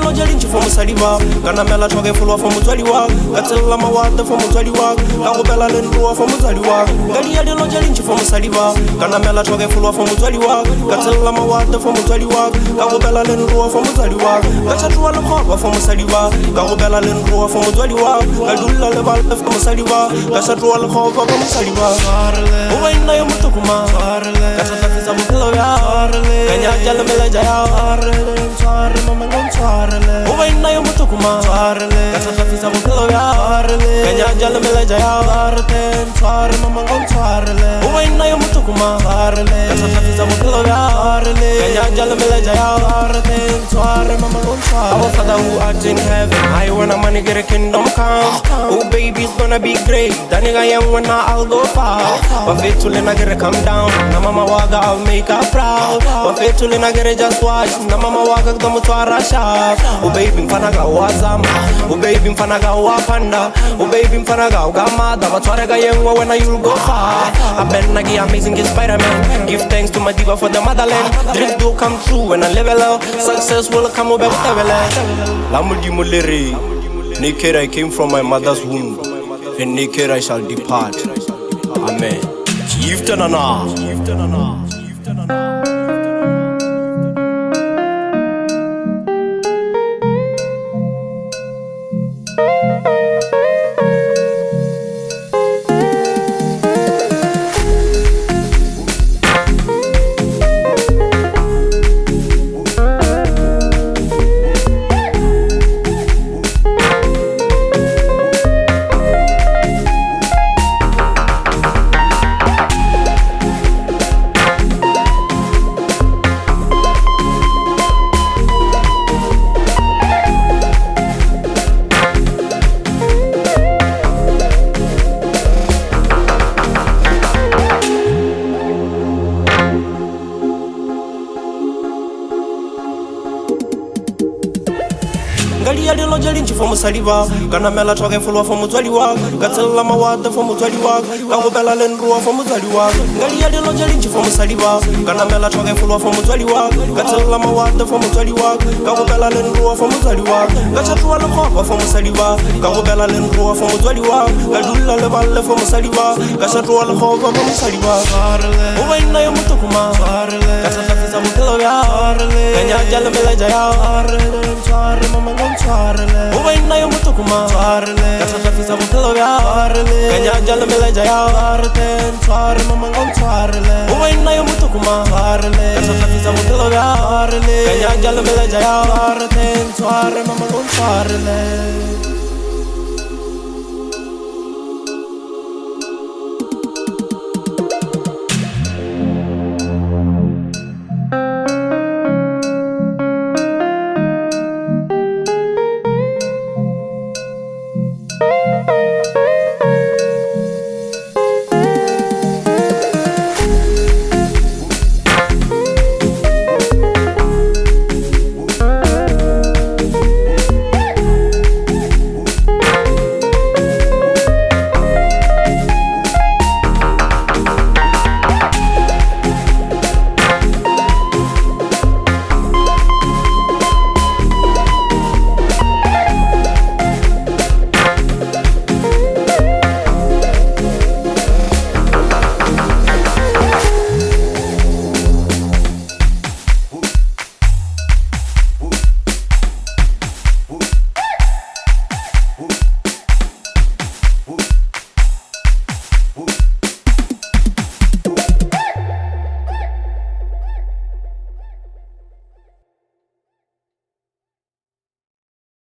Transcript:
lo jalinchi for musaliva kana mela choge fulwa for mutwaliwa katella mawada for mutwaliwa kakubela lenruwa for mutwaliwa ngaliya lo jalinchi for musaliva kana mela choge fulwa for mutwaliwa katella mawada for mutwaliwa kakubela lenruwa for mutwaliwa kachatwa lekhoba for musaliva kakubela lenruwa for mutwaliwa kadulla lebala for musaliva kachatwa lekhoba for musaliva uwaina yo mutukuma kachatafisa mutloya kanya jala meleja ya uwaina yo mutukuma kachatafisa mutloya kanya jala meleja ya uwaina yo mutukuma kachatafisa mutloya kanya jala meleja ya our Father who art in heaven, I wanna money get a kingdom come. Oh baby, it's gonna be great. That nigga young when I'll go far. But faithful and I get to come down. Na mama waga, I'll make her proud. But faithful and I get to just watch. Na mama waga, kama tuara shaf. Oh baby, mfanaga wazama. Oh baby, mfanaga wapanda. Oh baby, mfanaga ugamada. But tuara young when you'll go far. I bet nagi amazing is Spider-Man. Give thanks to my diva for the motherland. Dreams do come true when I level up. Success will come over with the Lamudi Muleri, naked I came from my mother's womb, and naked I shall depart. Amen. Chieftanana. Ngaliya lo jalinchi for musaliva kana mela choge fulwa for mutwaliwa katella mawada for mutwaliwa kakubela lenruwa for mutwaliwa ngaliya lo jalinchi for musaliva kana mela choge fulwa for mutwaliwa katella mawada for mutwaliwa kakubela lenruwa for mutwaliwa kachatwa lekhoba for musaliva kakubela lenruwa for mutwaliwa kadulla lebala for musaliva kachatwa lekhoba for musaliva uwaina yo mutukuma kachatafisa mutloya kanya jala meleja ya uwaina yo mutukuma kachatafisa mutloya kanya jala meleja ya uwaina yo mutukuma kachatafisa mutloya kanya jala meleja ya